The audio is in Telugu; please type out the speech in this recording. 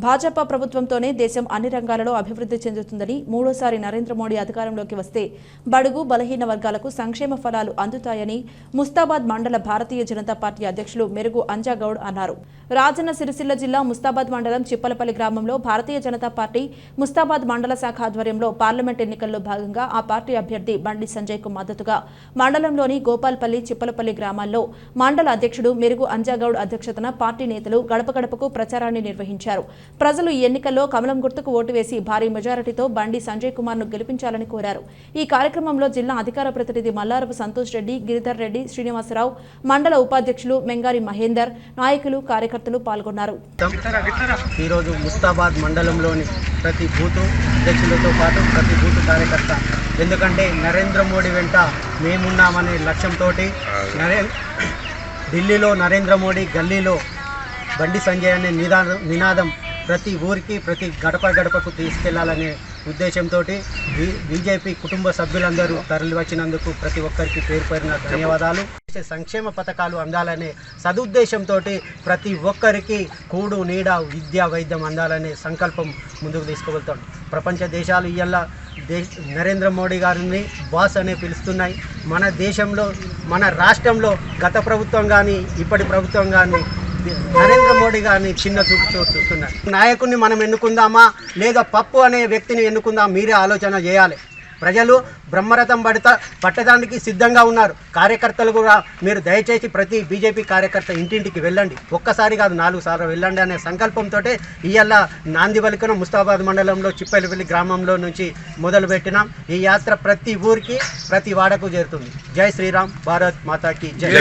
భాజపా ప్రభుత్వంతోనే దేశం అన్ని రంగాలలో అభివృద్ధి చెందుతుందని, మూడోసారి నరేంద్ర మోడీ అధికారంలోకి వస్తే బడుగు బలహీన వర్గాలకు సంక్షేమ ఫలాలు అందుతాయని ముస్తాబాద్ మండల భారతీయ జనతా పార్టీ అధ్యక్షులు మెరుగు అంజాగౌడ్ అన్నారు. రాజన్న సిరిసిల్ల జిల్లా ముస్తాబాద్ మండలం చిప్పలపల్లి గ్రామంలో భారతీయ జనతా పార్టీ ముస్తాబాద్ మండల శాఖ ఆధ్వర్యంలో పార్లమెంట్ ఎన్నికల్లో భాగంగా ఆ పార్టీ అభ్యర్థి బండి సంజయ్ కు మద్దతుగా మండలంలోని గోపాల్పల్లి, చిప్పలపల్లి గ్రామాల్లో మండల అధ్యక్షుడు మెరుగు అంజాగౌడ్ అధ్యక్షతన పార్టీ నేతలు గడప గడపకు ప్రచారాన్ని నిర్వహించారు. ప్రజలు ఈ ఎన్నికల్లో కమలం గుర్తుకు ఓటు వేసి భారీ మెజారిటీతో బండి సంజయ్ కుమార్ ను గెలిపించాలని కోరారు. ఈ కార్యక్రమంలో జిల్లా అధికార ప్రతినిధి మల్లారపు సంతోష్ రెడ్డి, గిరిధర్ రెడ్డి, శ్రీనివాసరావు, మండల ఉపాధ్యక్షులు మెంగారి మహేందర్, నాయకులు, కార్యకర్తలు పాల్గొన్నారు. ఈరోజు ముస్తాబాద్ మండలంలోని ప్రతి బూత్ అధ్యక్షులతో పాటు ప్రతి బూత్ కార్యకర్త, ఎందుకంటే నరేంద్ర మోడీ వెంట మేమున్నామనే లక్ష్యంతో ఢిల్లీలో నరేంద్ర మోడీ, గల్లీలో బండి సంజయ్ అనే నినాదం ప్రతి ఊరికి, ప్రతి గడప గడపకు తీసుకెళ్లాలనే ఉద్దేశంతో బీజేపీ కుటుంబ సభ్యులందరూ తరలివచ్చినందుకు ప్రతి ఒక్కరికి పేరు పేరున ధన్యవాదాలు. సంక్షేమ పథకాలు అందాలనే సదుద్దేశంతో ప్రతి ఒక్కరికి కూడు, నీడ, విద్య, వైద్యం అందాలనే సంకల్పం ముందుకు తీసుకువెళ్తాం. ప్రపంచ దేశాలు ఇవాళ నరేంద్ర మోడీ గారిని బాస్ అనే పిలుస్తున్నాయి. మన దేశంలో, మన రాష్ట్రంలో గత ప్రభుత్వం కానీ ఇప్పటి ప్రభుత్వం కానీ నరేంద్ర మోడీ గారిని చిన్న చూపు చూస్తున్నారు. నాయకుడిని మనం ఎన్నుకుందామా లేదా పప్పు అనే వ్యక్తిని ఎన్నుకుందాం, మీరే ఆలోచన చేయాలి. ప్రజలు బ్రహ్మరథం పట్టడానికి సిద్ధంగా ఉన్నారు. కార్యకర్తలు కూడా మీరు దయచేసి ప్రతి బీజేపీ కార్యకర్త ఇంటింటికి వెళ్ళండి, ఒక్కసారి కాదు 4 సార్లు వెళ్ళండి అనే సంకల్పంతో ఇవాళ నాంది పలికిన ముస్తాబాద్ మండలంలో చిప్పలపల్లి గ్రామంలో నుంచి మొదలుపెట్టినాం. ఈ యాత్ర ప్రతి ఊరికి, ప్రతి వాడకు చేరుతుంది. జై శ్రీరామ్, భారత్ మాతాకి జై.